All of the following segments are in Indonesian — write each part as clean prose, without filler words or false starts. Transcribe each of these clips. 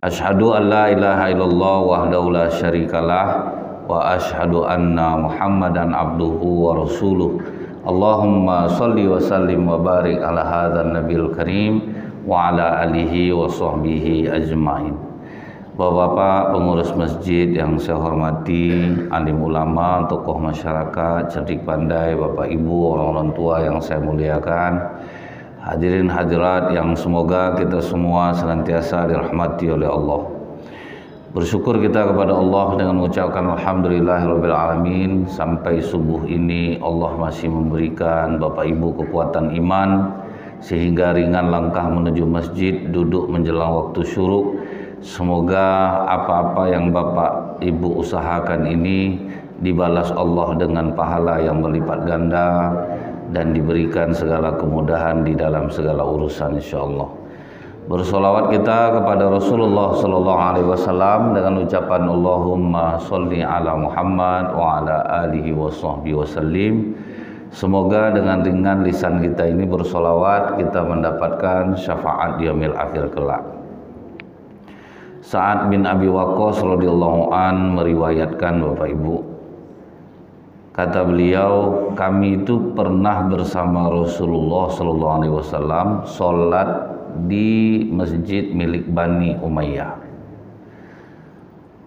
Asyhadu an la ilaha illallah wahdahu la syarikalah wa asyhadu anna Muhammadan abduhu wa rasuluh. Allahumma shalli wa sallim wa barik ala hadzal nabiyil karim wa ala alihi wa sahbihi ajmain. Bapak-bapak pengurus masjid yang saya hormati, alim ulama, tokoh masyarakat, cerdik pandai, bapak ibu, orang-orang tua yang saya muliakan, hadirin hadirat yang semoga kita semua senantiasa dirahmati oleh Allah. Bersyukur kita kepada Allah dengan mengucapkan alhamdulillahirabbil alamin. Sampai subuh ini Allah masih memberikan bapak ibu kekuatan iman sehingga ringan langkah menuju masjid, duduk menjelang waktu syuruk. Semoga apa-apa yang bapak ibu usahakan ini dibalas Allah dengan pahala yang berlipat ganda dan diberikan segala kemudahan di dalam segala urusan insyaallah. Bersolawat kita kepada Rasulullah sallallahu alaihi wasallam dengan ucapan Allahumma sholli ala Muhammad wa ala alihi wa sahbihi wasallim. Semoga dengan ringan lisan kita ini bersolawat kita mendapatkan syafaat di yaumil akhir kelak. Sa'ad bin Abi Waqqas radhiyallahu an meriwayatkan bapak ibu, kata beliau, kami itu pernah bersama Rasulullah sallallahu alaihi wasallam salat di masjid milik Bani Umayyah.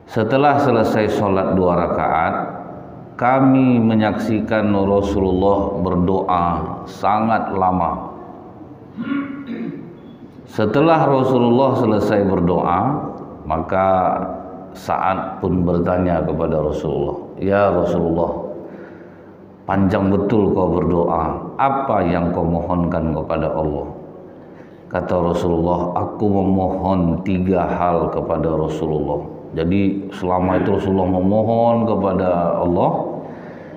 Setelah selesai salat 2 rakaat, kami menyaksikan Rasulullah berdoa sangat lama. Setelah Rasulullah selesai berdoa, maka Sa'ad pun bertanya kepada Rasulullah, "Ya Rasulullah, panjang betul kau berdoa, apa yang kau mohonkan kepada Allah?" Kata Rasulullah, "Aku memohon 3 hal kepada Rasulullah." Jadi selama itu Rasulullah memohon kepada Allah,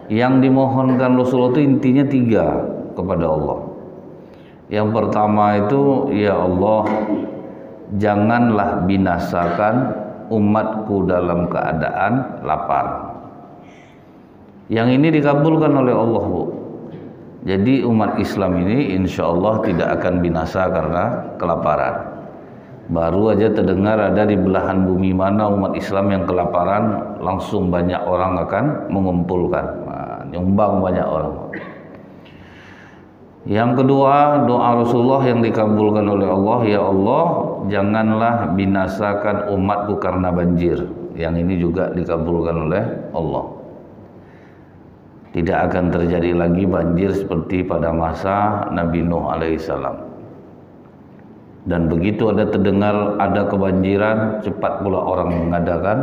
yang dimohonkan Rasulullah itu intinya 3 kepada Allah. Yang pertama itu, ya Allah, janganlah binasakan umatku dalam keadaan lapar. Yang ini dikabulkan oleh Allah, Bu. Jadi umat Islam ini insya Allah tidak akan binasa karena kelaparan. Baru aja terdengar ada di belahan bumi mana umat Islam yang kelaparan, langsung banyak orang akan mengumpulkan, nyumbang banyak orang. Yang kedua, doa Rasulullah yang dikabulkan oleh Allah, ya Allah, janganlah binasakan umatku karena banjir. Yang ini juga dikabulkan oleh Allah. Tidak akan terjadi lagi banjir seperti pada masa Nabi Nuh alaihissalam. Dan begitu ada terdengar ada kebanjiran, cepat pula orang mengadakan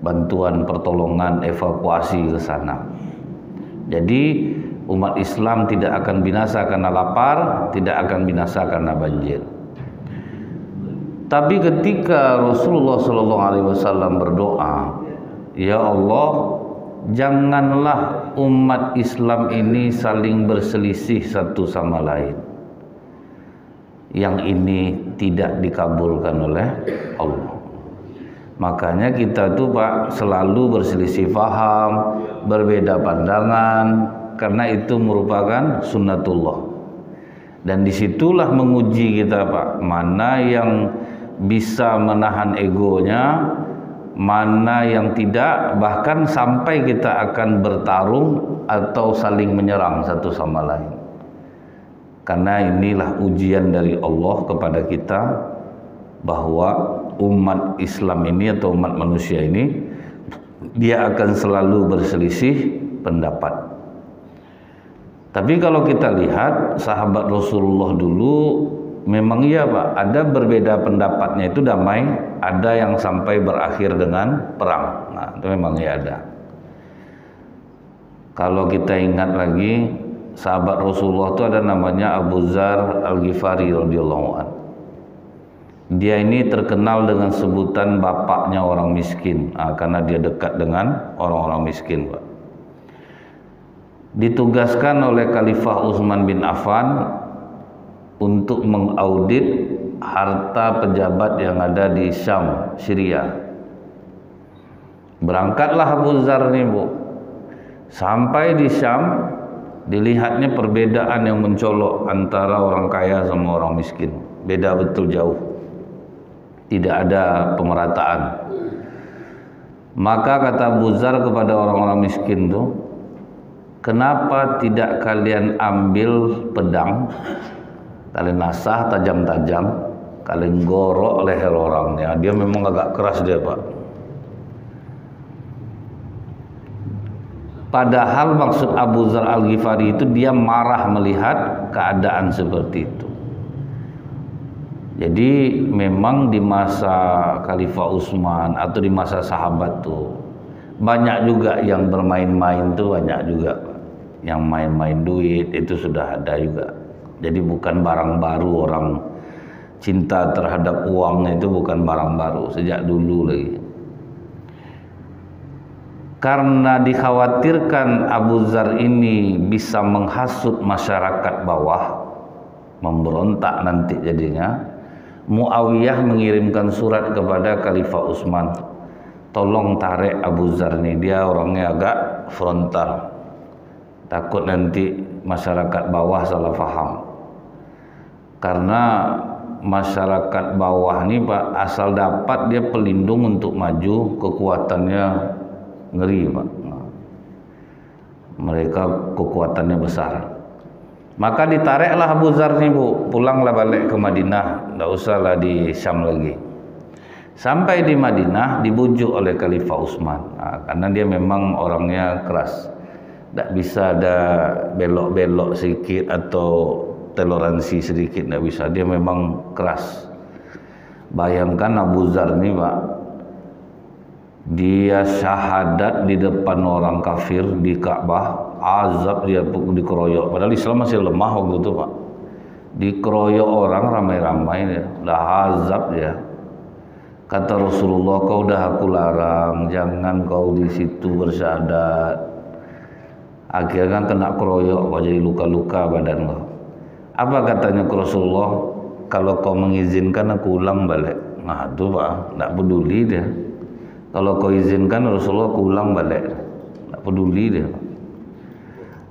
bantuan pertolongan evakuasi ke sana. Jadi umat Islam tidak akan binasa karena lapar, tidak akan binasa karena banjir. Tapi ketika Rasulullah SAW berdoa, ya Allah, janganlah umat Islam ini saling berselisih satu sama lain. Yang ini tidak dikabulkan oleh Allah. Makanya kita tuh Pak selalu berselisih paham, berbeda pandangan, karena itu merupakan sunnatullah. Dan disitulah menguji kita Pak, mana yang bisa menahan egonya, mana yang tidak, bahkan sampai kita akan bertarung atau saling menyerang satu sama lain. Karena inilah ujian dari Allah kepada kita, bahwa umat Islam ini atau umat manusia ini, dia akan selalu berselisih pendapat. Tapi kalau kita lihat sahabat Rasulullah dulu, memang iya Pak, ada berbeda pendapatnya itu damai, ada yang sampai berakhir dengan perang. Nah, itu memang iya ada. Kalau kita ingat lagi, sahabat Rasulullah itu ada namanya Abu Dzar Al-Ghifari radhiyallahu anhu. Dia ini terkenal dengan sebutan bapaknya orang miskin, karena dia dekat dengan orang-orang miskin, Pak. Ditugaskan oleh Khalifah Utsman bin Affan untuk mengaudit harta pejabat yang ada di Syam, Syria. Berangkatlah Abu Dzar nih, Bu. Sampai di Syam, dilihatnya perbedaan yang mencolok antara orang kaya sama orang miskin. Beda betul jauh. tidak ada pemerataan. Maka kata Abu Dzar kepada orang-orang miskin tuh, kenapa tidak kalian ambil pedang, kalian asah tajam-tajam, kalian gorok leher orangnya. Dia memang agak keras dia, Pak. Padahal maksud Abu Dzar Al-Ghifari itu dia marah melihat keadaan seperti itu. Jadi memang di masa Khalifah Utsman atau di masa sahabat tuh banyak juga yang bermain-main tuh, banyak juga yang main-main duit, itu sudah ada juga. Jadi bukan barang baru, orang cinta terhadap uang itu bukan barang baru sejak dulu lagi. Karena dikhawatirkan Abu Dzar ini bisa menghasut masyarakat bawah, memberontak nanti jadinya, Muawiyah mengirimkan surat kepada Khalifah Utsman, tolong tarik Abu Dzar ini, dia orangnya agak frontal, takut nanti masyarakat bawah salah paham. Karena masyarakat bawah ini, Pak, asal dapat dia pelindung untuk maju, kekuatannya ngeri, Pak. Mereka kekuatannya besar. Maka ditariklah Abu Dzar nih, Bu, pulanglah balik ke Madinah, tidak usahlah di Syam lagi. Sampai di Madinah dibujuk oleh Khalifah Utsman, karena dia memang orangnya keras, tidak bisa ada belok-belok sedikit atau toleransi sedikit, tidak bisa. Dia memang keras. Bayangkan Abu Dzar nih, Pak, dia syahadat di depan orang kafir di Ka'bah, azab dia dikeroyok. Padahal Islam masih lemah waktu itu, Pak. Dikeroyok orang ramai-ramai, dah azab dia. Kata Rasulullah, kau dah aku larang, jangan kau di situ bersyahadat. Akhirnya kena keroyok, kau jadi luka-luka badan kau. Apa katanya ke Rasulullah? Kalau kau mengizinkan aku ulang balik. Nah itu, Pak, tidak peduli dia. Kalau kau izinkan Rasulullah aku ulang balik, tidak peduli dia.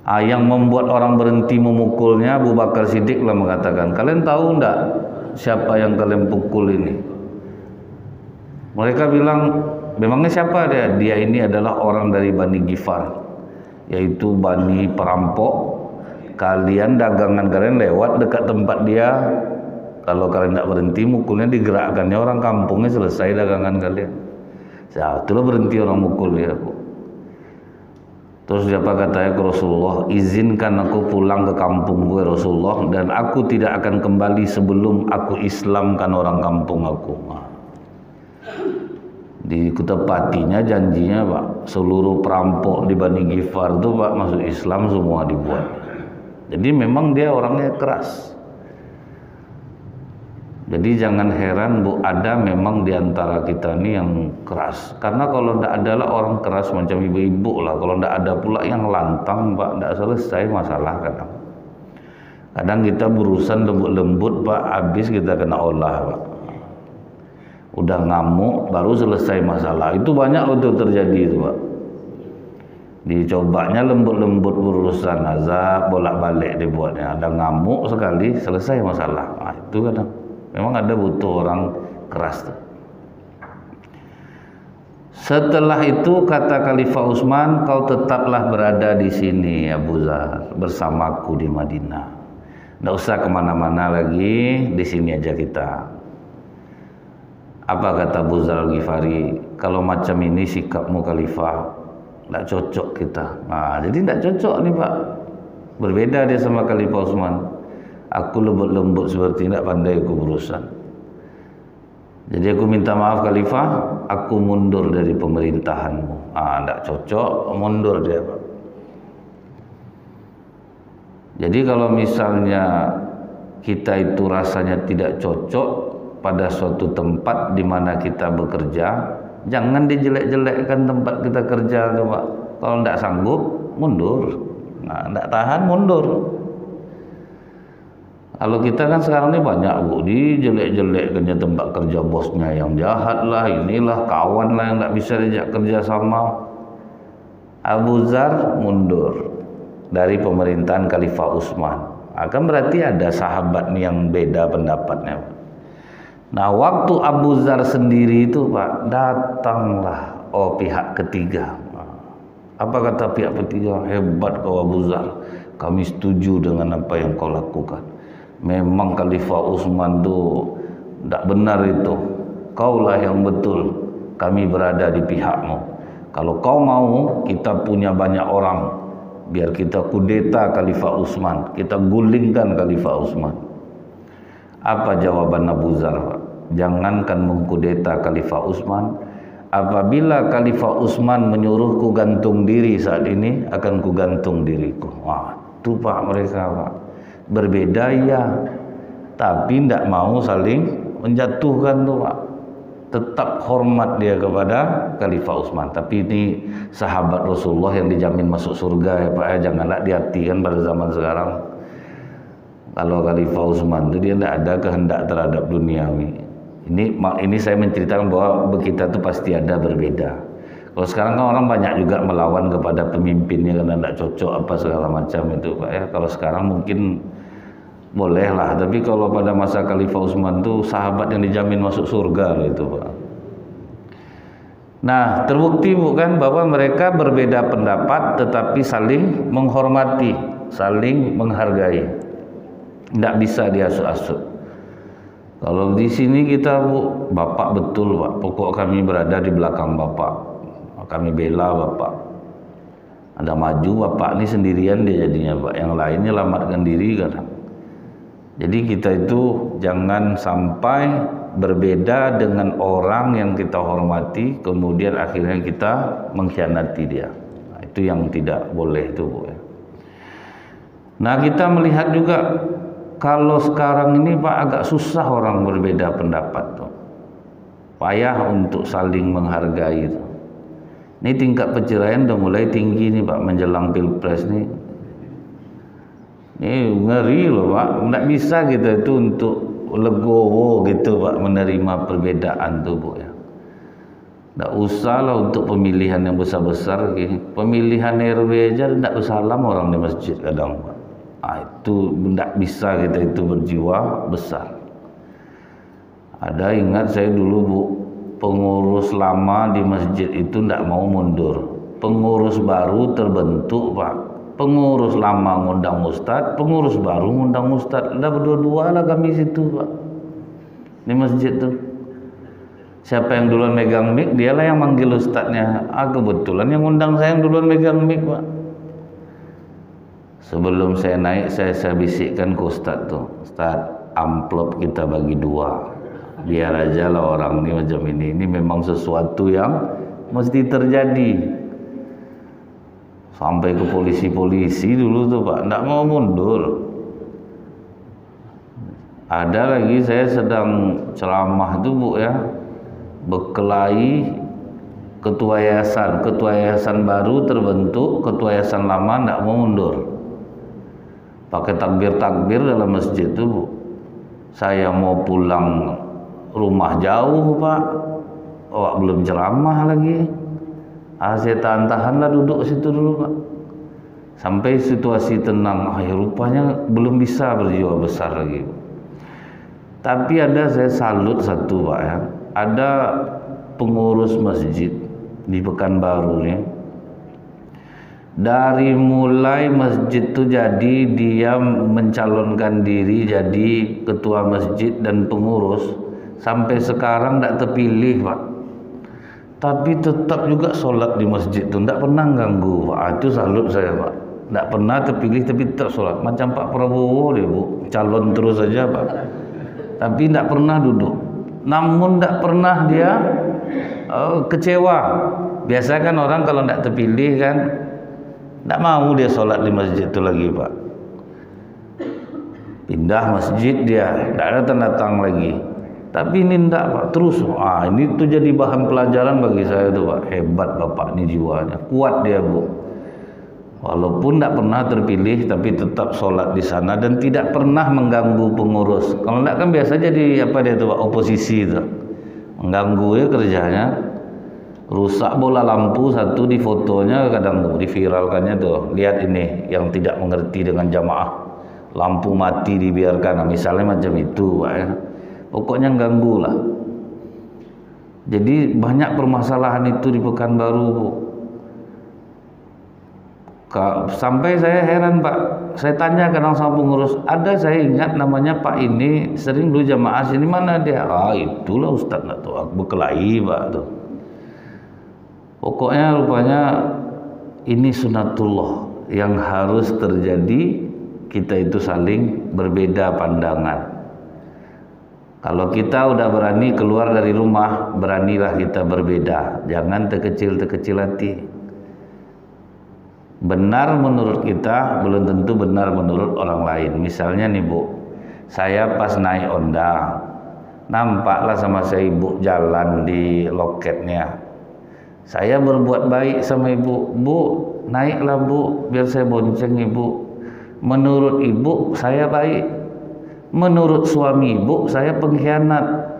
Yang membuat orang berhenti memukulnya, Abu Bakar Siddiq lah mengatakan, kalian tahu enggak siapa yang kalian pukul ini? Mereka bilang, memangnya siapa dia? Dia ini adalah orang dari Bani Ghifar, yaitu Bani perampok. Kalian dagangan kalian lewat dekat tempat dia, kalau kalian tidak berhenti mukulnya, digerakkannya orang kampungnya, selesai dagangan kalian. Itulah berhenti orang mukul dia, Bu. Terus siapa katanya ke Rasulullah, izinkan aku pulang ke kampung gue Rasulullah, dan aku tidak akan kembali sebelum aku Islamkan orang kampung aku. Ditepatinya janjinya, Pak. Seluruh perampok di Bani Ghifar itu, Pak, masuk Islam semua dibuat. Jadi memang dia orangnya keras. Jadi jangan heran, Bu, ada memang di antara kita ini yang keras. Karena kalau tidak adalah orang keras macam ibu-ibu lah. Kalau tidak ada pula yang lantang, Pak, tidak selesai masalah kadang. Kadang kita berurusan lembut-lembut, Pak, habis kita kena olah, Pak. Udah ngamuk, baru selesai masalah. Itu banyak betul terjadi itu, Pak. Dicobanya lembut-lembut berurusan, azab, bolak-balik dibuatnya. Ada ngamuk sekali, selesai masalah. Nah, itu kadang. Memang ada butuh orang keras tuh. Setelah itu kata Khalifah Utsman, kau tetaplah berada di sini Abu Dzar bersamaku di Madinah. Tidak usah kemana-mana lagi, di sini aja kita. Apa kata Abu Dzar Al-Ghifari? Kalau macam ini sikapmu Khalifah, tidak cocok kita. Nah, jadi tidak cocok nih, Pak. Berbeda dia sama Khalifah Utsman. Aku lembut-lembut seperti ini, tidak pandai aku berurusan. Jadi aku minta maaf Khalifah, aku mundur dari pemerintahanmu. Tidak cocok, mundur dia, Pak. Jadi kalau misalnya kita itu rasanya tidak cocok pada suatu tempat di mana kita bekerja, jangan dijelek-jelekkan tempat kita kerja, Pak. Kalau tidak sanggup, mundur. Tidak tahan, mundur. Kalau kita kan sekarang ini banyak, Bu, dijelek-jelekkannya tempat kerja bosnya yang jahat lah, inilah kawan lah yang tidak bisa diajak kerja sama. Abu Dzar mundur dari pemerintahan Khalifah Utsman. Akan berarti ada sahabat nih yang beda pendapatnya. Nah, waktu Abu Dzar sendiri itu Pak, datanglah pihak ketiga. Apa kata pihak ketiga? Hebat kau Abu Dzar, kami setuju dengan apa yang kau lakukan. Memang Khalifah Utsman itu tidak benar itu. Kaulah yang betul, kami berada di pihakmu. Kalau kau mau, kita punya banyak orang, biar kita kudeta Khalifah Utsman, kita gulingkan Khalifah Utsman. Apa jawaban Abu Dzar, Pak? Jangankan mengkudeta Khalifah Utsman, apabila Khalifah Utsman menyuruhku gantung diri saat ini, akan ku gantung diriku. Wah, itu Pak, mereka Pak berbeda ya, tapi tidak mau saling menjatuhkan tuh Pak. Tetap hormat dia kepada Khalifah Utsman. Tapi ini sahabat Rasulullah yang dijamin masuk surga ya Pak ya. Janganlah diartikan pada zaman sekarang kalau Khalifah Utsman itu dia tidak ada kehendak terhadap duniawi. Ini saya menceritakan bahwa kita tuh pasti ada berbeda. Kalau sekarang kan orang banyak juga melawan kepada pemimpinnya karena tidak cocok apa segala macam itu Pak ya. Kalau sekarang mungkin boleh lah, tapi kalau pada masa Khalifah Utsman itu sahabat yang dijamin masuk surga itu Pak. Nah, terbukti bukan bahwa mereka berbeda pendapat tetapi saling menghormati, saling menghargai. Tidak bisa diasut-asut. Kalau di sini kita Bu, Bapak betul Pak, pokok kami berada di belakang Bapak. Kami bela Bapak. Ada maju Bapak ini sendirian dia jadinya Pak, yang lainnya lamatkan diri kadang. Jadi kita itu jangan sampai berbeda dengan orang yang kita hormati, kemudian akhirnya kita mengkhianati dia. Nah, itu yang tidak boleh itu Bu ya. Nah, kita melihat juga kalau sekarang ini Pak agak susah orang berbeda pendapat tuh. Payah untuk saling menghargai itu. Ini tingkat perceraian udah mulai tinggi nih Pak menjelang Pilpres nih. Ini ngeri loh Pak, nggak bisa kita itu untuk legowo gitu Pak menerima perbedaan tuh Bu ya. Nggak usah lah untuk pemilihan yang besar-besar gini. Pemilihan RW aja nggak bersalam orang di masjid kadang Pak. Itu nggak bisa kita itu berjiwa besar. Ada ingat saya dulu Bu, pengurus lama di masjid itu nggak mau mundur. Pengurus baru terbentuk Pak. Pengurus lama ngundang ustad, pengurus baru ngundang ustad. Udah berdua-dua lah kami situ Pak, di masjid tuh. Siapa yang duluan megang mic, dialah yang manggil ustadnya. Kebetulan yang ngundang saya yang duluan megang mic Pak. Sebelum saya naik, saya bisikkan ke ustad tuh, Ustad, amplop kita bagi dua. Biar aja lah orang ini macam ini memang sesuatu yang mesti terjadi. Sampai ke polisi-polisi dulu tuh Pak, nggak mau mundur. Ada lagi saya sedang ceramah tuh Bu ya, berkelahi ketua yayasan baru terbentuk, ketua yayasan lama nggak mau mundur. Pakai takbir dalam masjid tuh Bu. Saya mau pulang rumah jauh Pak, belum ceramah lagi. Saya tahan-tahanlah duduk situ dulu Pak, sampai situasi tenang. Rupanya belum bisa berjiwa besar lagi. Tapi saya salut satu Pak ya, ada pengurus masjid di Pekanbaru nih. Dari mulai masjid itu jadi dia mencalonkan diri jadi ketua masjid dan pengurus, sampai sekarang tidak terpilih Pak. Tapi tetap juga sholat di masjid itu, tidak pernah ganggu Pak. Itu salut saya Pak, tidak pernah terpilih tapi tetap sholat. Macam Pak Prabowo deh Bu, calon terus saja Pak, tapi tidak pernah duduk. Namun tidak pernah dia kecewa. Biasa kan orang kalau tidak terpilih kan tidak mau dia sholat di masjid itu lagi Pak, pindah masjid dia, tidak ada tanda datang lagi. Tapi ini enggak Pak, terus. Ini tuh jadi bahan pelajaran bagi saya tuh Pak. Hebat Bapak ini jiwanya, kuat dia Bu. Walaupun tidak pernah terpilih tapi tetap sholat di sana dan tidak pernah mengganggu pengurus. Kalau enggak kan biasa jadi apa dia tuh Pak, oposisi itu. Mengganggu ya kerjanya. Rusak bola lampu satu di fotonya kadang tuh diviralkannya tuh. Lihat ini yang tidak mengerti dengan jamaah. Lampu mati dibiarkan, misalnya macam itu Pak ya. pokoknya ganggu lah. Jadi banyak permasalahan itu di Pekanbaru, Bu. Sampai saya heran, Pak. Saya tanya kadang sama pengurus, ada saya ingat namanya Pak ini sering dulu jamaah sini, mana dia? Ah, itulah Ustaz, nggak tahu, aku berkelahi, Pak tuh. Pokoknya rupanya ini sunatullah yang harus terjadi, kita itu saling berbeda pandangan. Kalau kita udah berani keluar dari rumah, beranilah kita berbeda, jangan terkecil hati. Benar menurut kita belum tentu benar menurut orang lain. Misalnya nih Bu, saya pas naik Honda, nampaklah sama saya ibu jalan di loketnya. Saya berbuat baik sama ibu, Bu, naiklah Bu, biar saya bonceng ibu. Menurut ibu saya baik, menurut suami ibu saya pengkhianat.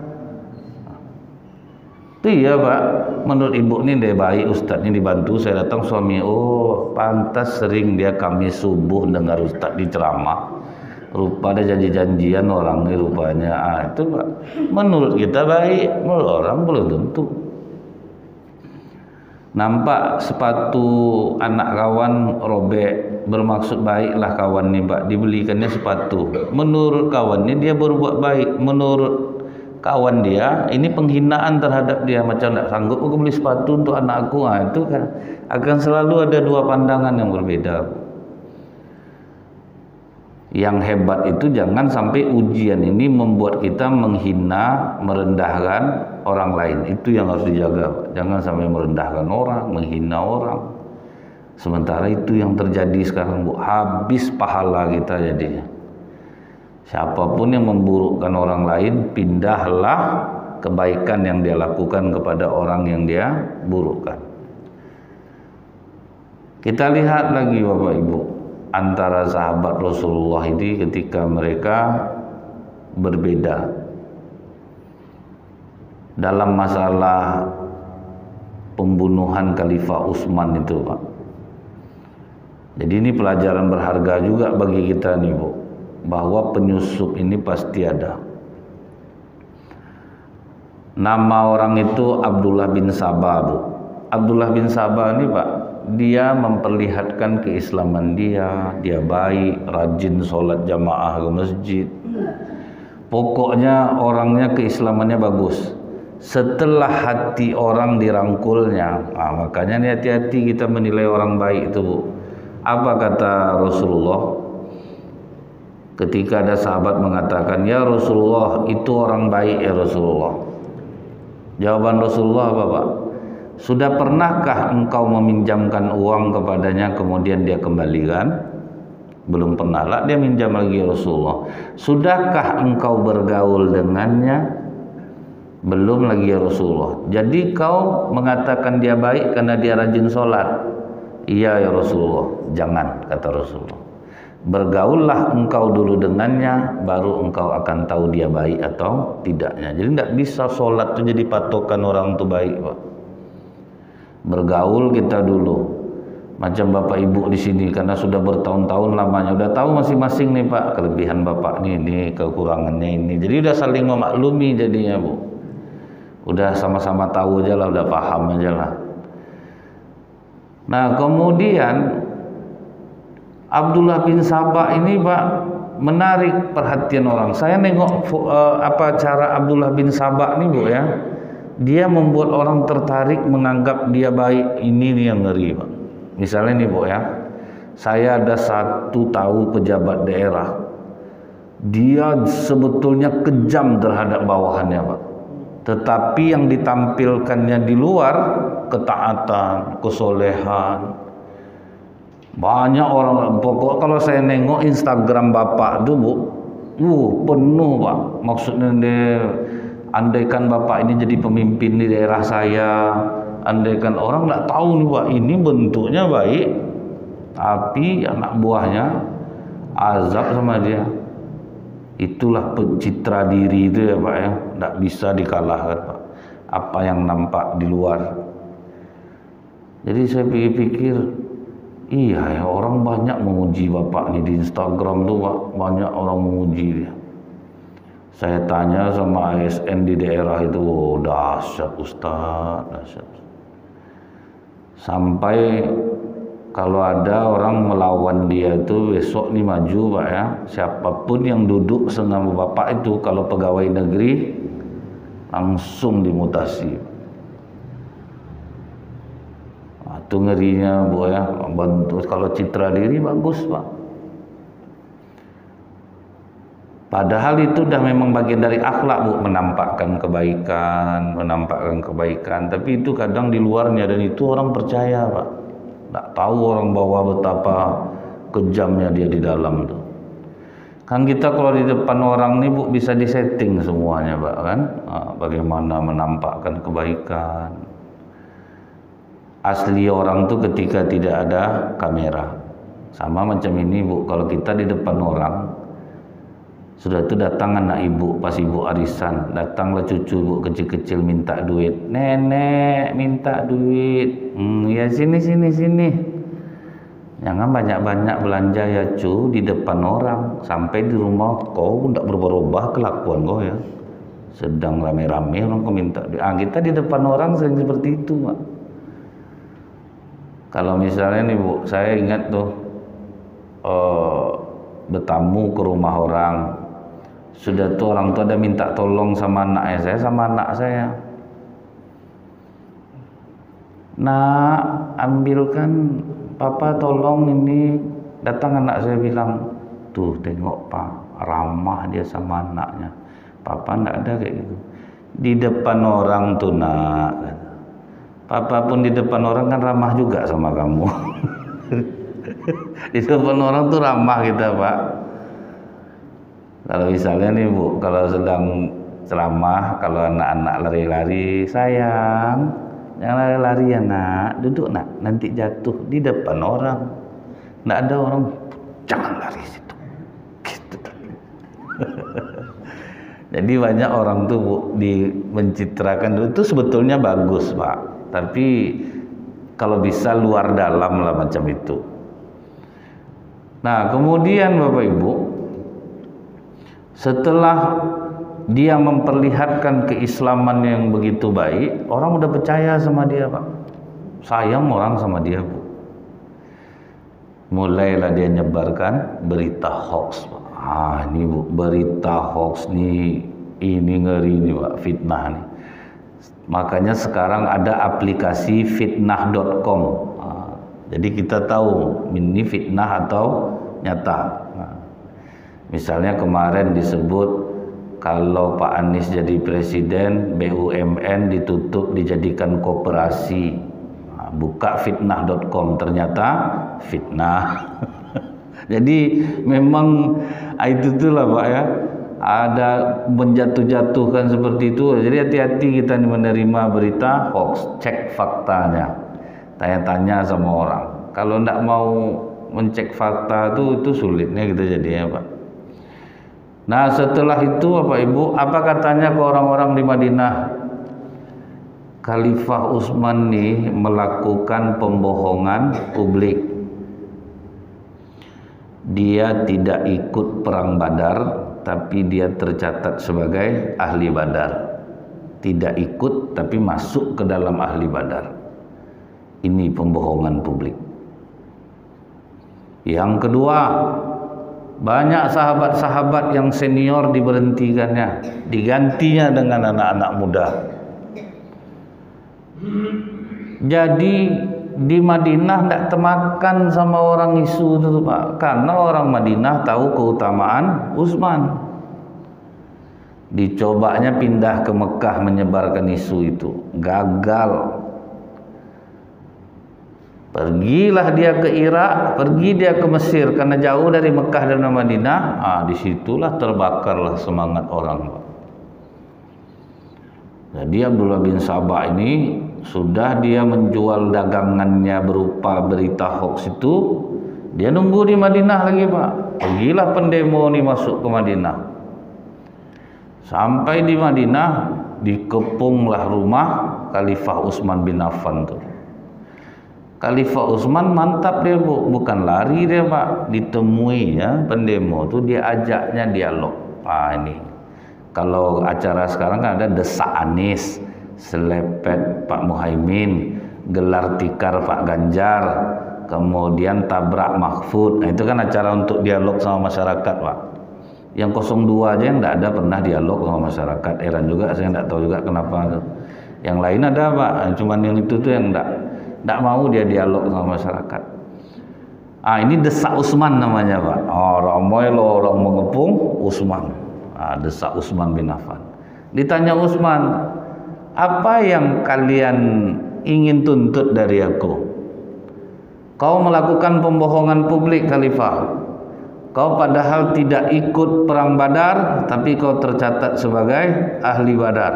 Itu iya Pak, menurut ibu ini dia baik, Ustadz ini dibantu, saya datang suami, oh pantas sering dia Kamis subuh dengar Ustadz diceramah, rupa ada janji-janjian orang ini rupanya. Itu Pak, menurut kita baik, menurut orang belum tentu. Nampak sepatu anak kawan robek, bermaksud baiklah kawan nih Pak, dibelikannya sepatu, menurut kawannya dia berbuat baik, menurut kawan dia ini penghinaan terhadap dia, macam tak sanggup aku beli sepatu untuk anakku. Itu kan akan selalu ada dua pandangan yang berbeda. Yang hebat itu jangan sampai ujian ini membuat kita menghina, merendahkan orang lain. Itu yang harus dijaga, jangan sampai merendahkan orang, menghina orang. Sementara itu yang terjadi sekarang Bu, habis pahala kita jadinya. Siapapun yang memburukkan orang lain, pindahlah kebaikan yang dia lakukan kepada orang yang dia burukkan. Kita lihat lagi Bapak Ibu, antara sahabat Rasulullah ini ketika mereka berbeda dalam masalah pembunuhan Khalifah Utsman itu Pak. Jadi ini pelajaran berharga juga bagi kita nih Bu, bahwa penyusup ini pasti ada. Nama orang itu Abdullah bin Sabah Bu. Abdullah bin Sabah ini Pak, dia memperlihatkan keislaman dia baik, rajin sholat jamaah ke masjid. Pokoknya orangnya keislamannya bagus. Setelah hati orang dirangkulnya, makanya nih hati-hati kita menilai orang baik itu Bu. Apa kata Rasulullah? Ketika ada sahabat mengatakan, ya Rasulullah itu orang baik ya Rasulullah. Jawaban Rasulullah apa Pak? Sudah pernahkah engkau meminjamkan uang kepadanya kemudian dia kembalikan? Belum pernah lah dia minjam lagi ya Rasulullah. Sudahkah engkau bergaul dengannya? Belum lagi ya Rasulullah. Jadi kau mengatakan dia baik karena dia rajin sholat? Iya ya Rasulullah. Jangan, kata Rasulullah. Bergaullah engkau dulu dengannya, baru engkau akan tahu dia baik atau tidaknya. Jadi tidak bisa sholat itu jadi patokan orang itu baik Pak. Bergaul kita dulu, macam bapak ibu di sini karena sudah bertahun-tahun lamanya, udah tahu masing-masing nih Pak kelebihan bapak ini, kekurangannya ini. Jadi udah saling memaklumi jadinya Bu. Udah sama-sama tahu aja lah, udah paham aja lah. Nah kemudian Abdullah bin Sabah ini Pak menarik perhatian orang. Saya nengok apa cara Abdullah bin Sabah nih Bu ya. Dia membuat orang tertarik menganggap dia baik. Ini nih yang ngeri Pak. Misalnya nih Bu ya, saya ada satu tahu pejabat daerah. Dia sebetulnya kejam terhadap bawahannya Pak. Tetapi yang ditampilkannya di luar ketaatan, kesolehan. Banyak orang, pokok kalau saya nengok Instagram bapak itu Bu, penuh Pak. Maksudnya dia, andaikan bapak ini jadi pemimpin di daerah saya, andaikan orang nggak tahu nih Pak, ini bentuknya baik, tapi anak buahnya azab sama dia. Itulah pencitra diri itu ya Pak ya, nggak bisa dikalahkan Pak. Apa yang nampak di luar. Jadi saya pikir-pikir, iya ya, orang banyak memuji bapak nih di Instagram tuh Pak, banyak orang memuji dia. Saya tanya sama ASN di daerah itu, oh, dahsyat Ustaz, dahsyat. Sampai kalau ada orang melawan dia itu besok nih maju Pak ya, siapapun yang duduk sama Bapak itu kalau pegawai negeri langsung dimutasi. Itu ngerinya Bu ya. Kalau citra diri bagus Pak. Padahal itu udah memang bagian dari akhlak Bu, menampakkan kebaikan, tapi itu kadang di luarnya, dan itu orang percaya Pak. Nggak tahu orang bawah betapa kejamnya dia di dalam tuh. Kan kita kalau di depan orang nih Bu bisa disetting semuanya Pak kan, bagaimana menampakkan kebaikan. Asli orang tuh ketika tidak ada kamera. Sama macam ini Bu, kalau kita di depan orang, sudah itu datang anak ibu pas ibu arisan, datanglah cucu ibu kecil-kecil minta duit, nenek minta duit, ya sini, jangan banyak-banyak belanja ya cu di depan orang, sampai di rumah kau tidak berubah-ubah kelakuan kau ya, sedang rame-rame orang kau minta duit. Kita di depan orang sering seperti itu Pak. Kalau misalnya nih Bu, saya ingat tuh bertamu ke rumah orang, sudah tuh orang tua ada minta tolong sama anak saya, nak ambilkan papa tolong ini, datang anak saya bilang, tuh tengok Pak, ramah dia sama anaknya, papa enggak ada kayak gitu di depan orang tuh nak, papa pun di depan orang kan ramah juga sama kamu. Di depan orang tuh ramah kita Pak. Kalau misalnya nih Bu, kalau sedang ceramah, kalau anak-anak lari-lari, sayang, jangan lari-lari ya nak, duduk nak, nanti jatuh di depan orang. Nggak ada orang, jangan lari situ. Gitu. Jadi banyak orang tuh Bu, mencitrakan itu sebetulnya bagus Pak, tapi kalau bisa luar dalam lah macam itu. Nah kemudian Bapak Ibu, setelah dia memperlihatkan keislaman yang begitu baik, orang udah percaya sama dia Pak, sayang orang sama dia Bu. Mulailah dia nyebarkan berita hoax Pak. Ini Bu, berita hoax nih, ini ngeri nih Pak, fitnah nih. Makanya sekarang ada aplikasi fitnah.com. Jadi kita tahu ini fitnah atau nyata. Misalnya kemarin disebut kalau Pak Anies jadi presiden, BUMN ditutup dijadikan koperasi. Buka fitnah.com, ternyata fitnah. Jadi memang itu tuh lah Pak ya, ada menjatuh-jatuhkan seperti itu. Jadi hati-hati kita menerima berita hoax, cek faktanya, tanya-tanya sama orang. Kalau tidak mau mencek fakta itu sulitnya kita jadinya Pak. Nah setelah itu Bapak Ibu, apa katanya ke orang-orang di Madinah? Khalifah Utsman nih melakukan pembohongan publik. Dia tidak ikut perang Badar, tapi dia tercatat sebagai ahli Badar. Tidak ikut tapi masuk ke dalam ahli Badar. Ini pembohongan publik. Yang kedua, banyak sahabat-sahabat yang senior diberhentikannya, digantinya dengan anak-anak muda. Jadi di Madinah tidak temakan sama orang isu itu Pak, karena orang Madinah tahu keutamaan Utsman. Dicobanya pindah ke Mekah menyebarkan isu itu, gagal. Pergilah dia ke Irak, pergi dia ke Mesir, karena jauh dari Mekah dan Madinah. Disitulah terbakarlah semangat orang. Jadi Abdullah bin Sabah ini sudah dia menjual dagangannya berupa berita hoax itu, dia nunggu di Madinah lagi Pak. Pergilah pendemo ini masuk ke Madinah. Sampai di Madinah dikepunglah rumah Khalifah Utsman bin Affan tuh. Khalifah Utsman mantap dia Bu, bukan lari dia Pak, ditemui ya pendemo tuh, dia ajaknya dialog. Ini Kalau acara sekarang kan ada desak Anies, selepet Pak Muhaimin, gelar tikar Pak Ganjar, kemudian tabrak Mahfud. Nah, itu kan acara untuk dialog sama masyarakat, Pak. Yang 02 aja yang tidak ada pernah dialog sama masyarakat. Heran juga, saya tidak tahu juga kenapa. Yang lain ada, Pak, cuman yang itu tuh yang tidak mau dia dialog sama masyarakat. Ini desak Usman namanya, Pak. Ramai loh orang mengepung Usman. Desak Usman bin Affan. Ditanya Usman, apa yang kalian ingin tuntut dari aku? Kau melakukan pembohongan publik, Khalifah. Kau padahal tidak ikut perang Badar, tapi kau tercatat sebagai ahli Badar.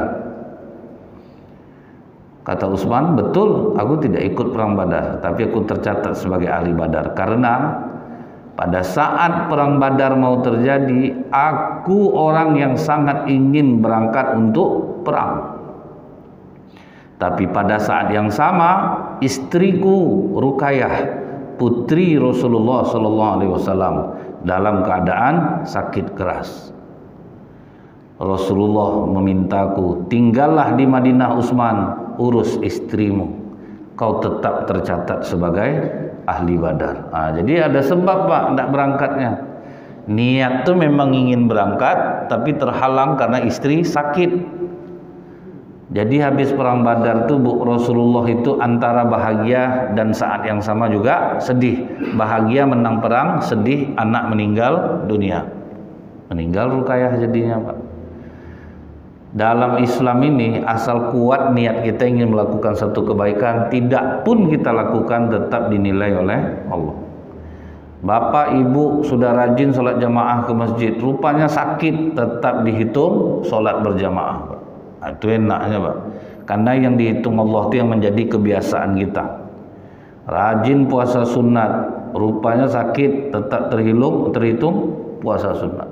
Kata Usman, betul, aku tidak ikut perang Badar, tapi aku tercatat sebagai ahli Badar. Karena pada saat perang Badar mau terjadi, aku orang yang sangat ingin berangkat untuk perang. Tapi pada saat yang sama, istriku Ruqayyah, putri Rasulullah SAW, dalam keadaan sakit keras. Rasulullah memintaku, tinggallah di Madinah Usman, urus istrimu, kau tetap tercatat sebagai ahli Badar. Jadi ada sebab, Pak, tidak berangkatnya. Niat tuh memang ingin berangkat, tapi terhalang karena istri sakit. Jadi habis perang Badar tuh Rasulullah itu antara bahagia dan saat yang sama juga sedih. Bahagia menang perang, sedih anak meninggal dunia. Meninggal Ruqayyah jadinya, Pak. Dalam Islam ini, asal kuat niat kita ingin melakukan satu kebaikan, tidak pun kita lakukan tetap dinilai oleh Allah. Bapak ibu sudah rajin sholat jamaah ke masjid, rupanya sakit, tetap dihitung sholat berjamaah, Pak. Itu enaknya, Pak. Karena yang dihitung Allah itu yang menjadi kebiasaan kita. Rajin puasa sunat, rupanya sakit, tetap terhitung puasa sunat.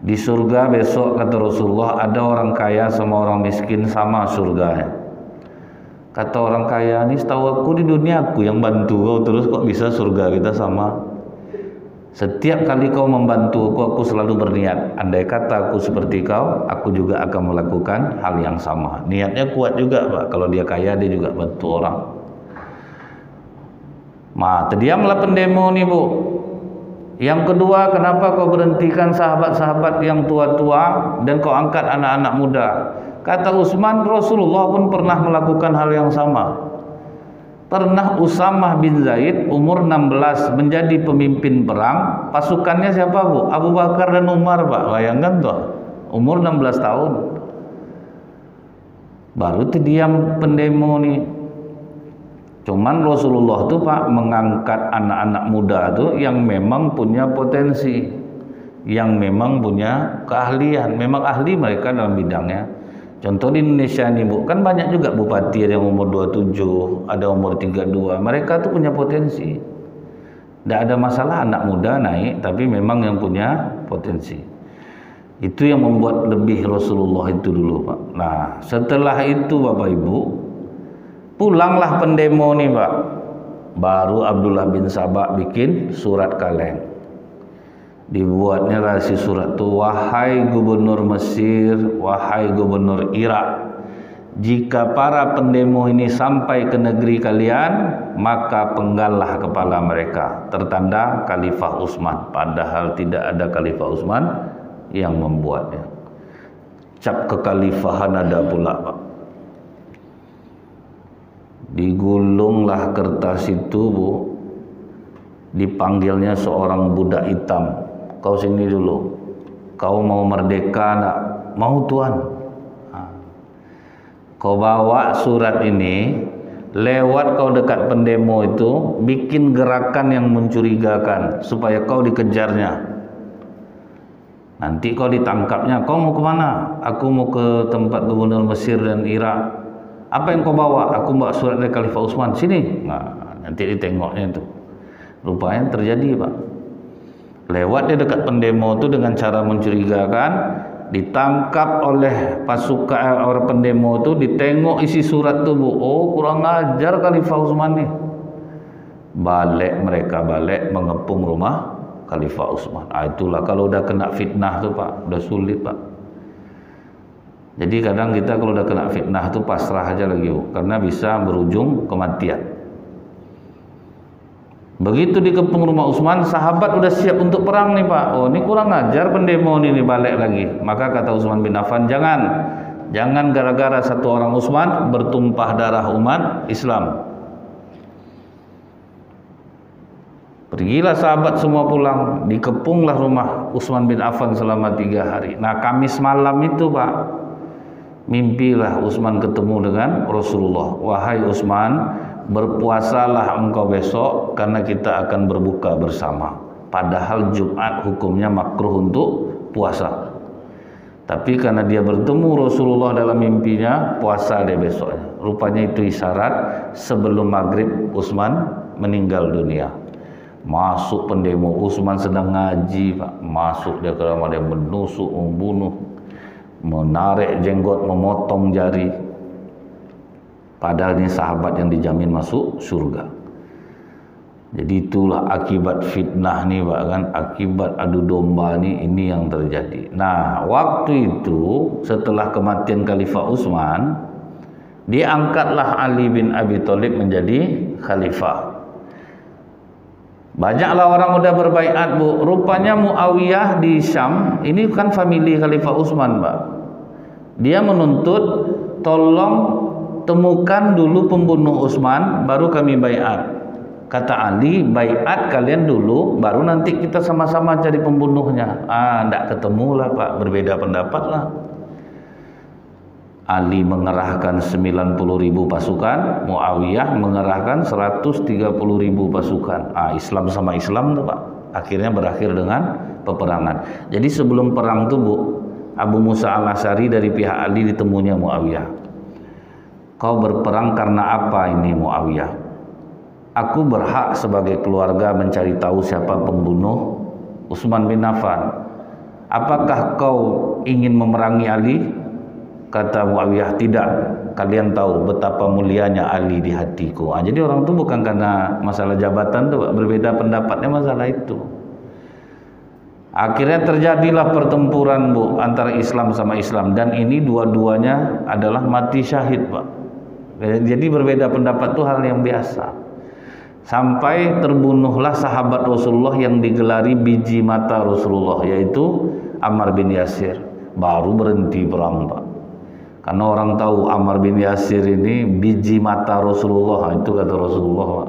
Di surga besok, kata Rasulullah, ada orang kaya sama orang miskin sama surganya. Kata orang kaya, ini setahu aku di dunia aku yang bantu kau, terus kok bisa surga kita sama? Setiap kali kau membantu aku selalu berniat, andai kata aku seperti kau, aku juga akan melakukan hal yang sama. Niatnya kuat juga, Pak. Kalau dia kaya, dia juga bantu orang. Terdiamlah pendemo nih, Bu. Yang kedua, kenapa kau berhentikan sahabat-sahabat yang tua-tua dan kau angkat anak-anak muda? Kata Utsman, Rasulullah pun pernah melakukan hal yang sama. Pernah Usamah bin Zaid umur 16 menjadi pemimpin perang. Pasukannya siapa, Bu? Abu Bakar dan Umar, Pak. Bayangkan tuh, umur 16 tahun. Baru terdiam pendemo nih. Cuman Rasulullah tuh, Pak, mengangkat anak-anak muda tuh yang memang punya potensi, yang memang punya keahlian, memang ahli mereka dalam bidangnya. Contoh di Indonesia nih, Bu, kan banyak juga bupati yang umur 27, ada umur 32. Mereka tuh punya potensi. Tidak ada masalah anak muda naik, tapi memang yang punya potensi. Itu yang membuat lebih Rasulullah itu dulu, Pak. Nah, setelah itu Bapak Ibu, pulanglah pendemo nih, Pak. Baru Abdullah bin Sabah bikin surat kaleng. Dibuatnya lah si surat itu, wahai gubernur Mesir, wahai gubernur Irak, jika para pendemo ini sampai ke negeri kalian, maka penggallah kepala mereka. Tertanda Khalifah Utsman, padahal tidak ada Khalifah Utsman yang membuatnya. Cap kekhalifahan ada pula, Pak. Digulunglah kertas itu, Bu. Dipanggilnya seorang budak hitam. Kau sini dulu. Kau mau merdeka enggak? Mau, Tuan. Kau bawa surat ini, lewat kau dekat pendemo itu, bikin gerakan yang mencurigakan supaya kau dikejarnya. Nanti kau ditangkapnya. Kau mau kemana? Aku mau ke tempat gubernur Mesir dan Irak. Apa yang kau bawa? Aku bawa surat dari Khalifah Utsman. Sini. Nah, nanti ditengoknya itu. Rupanya terjadi, Pak. Lewat di dekat pendemo itu dengan cara mencurigakan, ditangkap oleh pasukan orang pendemo itu, ditengok isi surat itu, Bu. Oh, kurang ajar Khalifah Utsman nih. Mereka balik mengepung rumah Khalifah Utsman. Itulah kalau udah kena fitnah tuh, Pak, udah sulit, Pak. Jadi kadang kita kalau udah kena fitnah tuh pasrah aja lagi, karena bisa berujung kematian. Begitu dikepung rumah Utsman, sahabat udah siap untuk perang nih Pak. Oh, ini kurang ajar pendemo ini balik lagi. Maka kata Utsman bin Affan, jangan gara-gara satu orang Utsman bertumpah darah umat Islam. Pergilah sahabat semua pulang, dikepunglah rumah Utsman bin Affan selama 3 hari. Nah, Kamis malam itu Pak, mimpilah Utsman ketemu dengan Rasulullah. Wahai Utsman, berpuasalah engkau besok karena kita akan berbuka bersama. Padahal Jumat hukumnya makruh untuk puasa. Tapi karena dia bertemu Rasulullah dalam mimpinya, puasa dia besoknya. Rupanya itu isyarat sebelum maghrib Utsman meninggal dunia. Masuk pendemo, Utsman sedang ngaji Pak. Masuk dia ke rumah, dia menusuk, membunuh, menarik jenggot, memotong jari. Padahal ini sahabat yang dijamin masuk surga. Jadi itulah akibat fitnah nih Pak kan, akibat adu domba nih, ini yang terjadi. Nah, waktu itu setelah kematian Khalifah Utsman, diangkatlah Ali bin Abi Thalib menjadi khalifah. Banyaklah orang udah berbaiat Bu. Rupanya Muawiyah di Syam, ini kan famili Khalifah Utsman Pak. Dia menuntut, tolong temukan dulu pembunuh Utsman, baru kami baiat. Kata Ali, baiat kalian dulu, baru nanti kita sama-sama cari pembunuhnya. Enggak ketemu lah Pak, berbeda pendapat lah. Ali mengerahkan 90.000 pasukan, Muawiyah mengerahkan 130.000 pasukan. Islam sama Islam tuh Pak. Akhirnya berakhir dengan peperangan. Jadi sebelum perang tuh Bu, Abu Musa al-Asy'ari dari pihak Ali ditemunya Muawiyah. Kau berperang karena apa ini Muawiyah? Aku berhak sebagai keluarga mencari tahu siapa pembunuh Utsman bin Affan. Apakah kau ingin memerangi Ali? Kata Muawiyah, tidak. Kalian tahu betapa mulianya Ali di hatiku. Jadi orang itu bukan karena masalah jabatan tuh, berbeda pendapatnya masalah itu. Akhirnya terjadilah pertempuran Bu antara Islam sama Islam, dan ini dua-duanya adalah mati syahid Pak. Jadi berbeda pendapat itu hal yang biasa. Sampai terbunuhlah sahabat Rasulullah yang digelari biji mata Rasulullah, yaitu Ammar bin Yasir. Baru berhenti perang Pak. Karena orang tahu Ammar bin Yasir ini biji mata Rasulullah, itu kata Rasulullah Pak.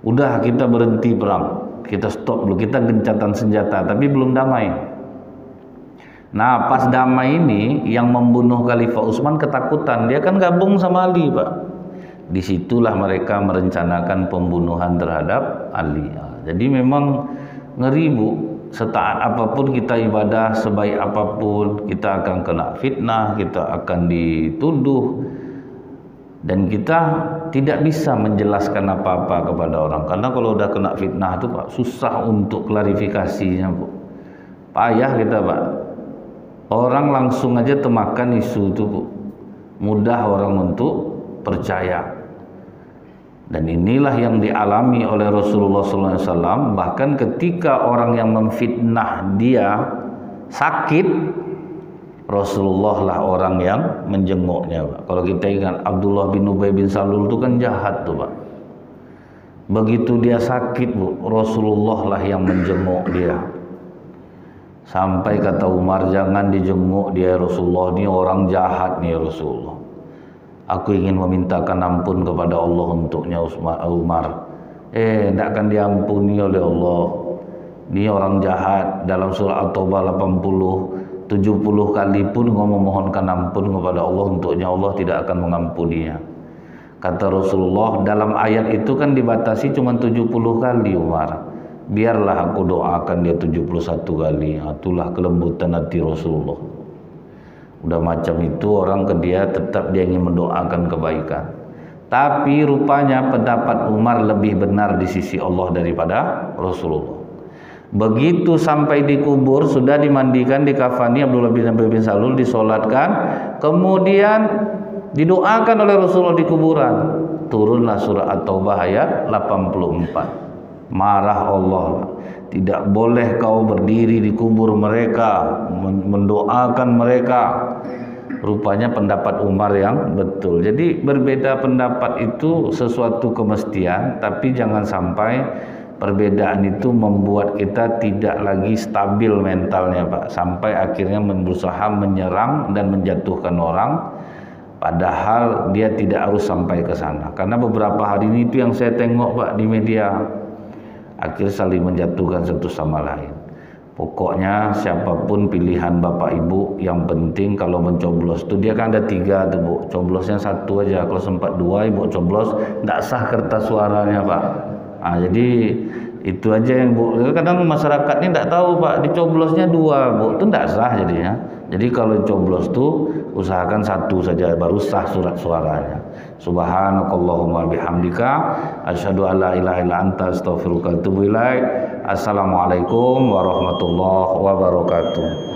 Udah kita berhenti perang, kita stop dulu, kita gencatan senjata, tapi belum damai. Nah pas damai ini yang membunuh Khalifah Utsman ketakutan, dia kan gabung sama Ali Pak. Disitulah mereka merencanakan pembunuhan terhadap Ali. Jadi memang ngeri Bu. Setaat apapun kita ibadah, sebaik apapun, kita akan kena fitnah, kita akan dituduh, dan kita tidak bisa menjelaskan apa-apa kepada orang. Karena kalau udah kena fitnah itu Pak, susah untuk klarifikasinya Bu. Payah kita Pak. Orang langsung aja temakan isu itu Bu. Mudah orang untuk percaya. Dan inilah yang dialami oleh Rasulullah SAW. Bahkan ketika orang yang memfitnah dia sakit, Rasulullah lah orang yang menjenguknya Pak. Kalau kita ingat Abdullah bin Ubay bin Salul itu kan jahat tuh Pak. Begitu dia sakit Bu, Rasulullah lah yang menjenguk dia. Sampai kata Umar, jangan dijenguk dia Rasulullah, ini orang jahat nih Rasulullah. Aku ingin memintakan ampun kepada Allah untuknya Umar. Tidak akan diampuni oleh Allah. Ini orang jahat. Dalam surah At-Taubah 70 kali pun memohonkan ampun kepada Allah, untuknya Allah tidak akan mengampuninya. Kata Rasulullah, dalam ayat itu kan dibatasi cuma 70 kali Umar. Biarlah aku doakan dia 71 kali. Itulah kelembutan hati Rasulullah. Udah macam itu orang ke dia, tetap dia ingin mendoakan kebaikan. Tapi rupanya pendapat Umar lebih benar di sisi Allah daripada Rasulullah. Begitu sampai dikubur, sudah dimandikan, dikafani Abdullah bin Ubay bin Salul, disolatkan, kemudian didoakan oleh Rasulullah di kuburan. Turunlah surah At-Taubah ayat 84. Marah Allah. Tidak boleh kau berdiri di kubur mereka, mendoakan mereka. Rupanya pendapat Umar yang betul. Jadi berbeda pendapat itu sesuatu kemestian, tapi jangan sampai perbedaan itu membuat kita tidak lagi stabil mentalnya, Pak, sampai akhirnya berusaha menyerang dan menjatuhkan orang, padahal dia tidak harus sampai ke sana. Karena beberapa hari ini itu yang saya tengok, Pak, di media, akhirnya saling menjatuhkan satu sama lain. Pokoknya siapapun pilihan Bapak Ibu, yang penting kalau mencoblos itu dia kan ada 3 tuh, Bu. Coblosnya 1 aja. Kalau sempat 2 Ibu coblos, nggak sah kertas suaranya, Pak. Nah, jadi itu aja yang Bu. Kadang masyarakat ini nggak tahu, Pak, dicoblosnya 2, Bu. Itu nggak sah jadinya. Jadi kalau coblos tuh usahakan 1 saja, baru sah surat suaranya. Subhanakallahumma bihamdika asyhadu an la ilaha illa anta astaghfiruka wa atubu ilaik. Assalamualaikum warahmatullahi wabarakatuh.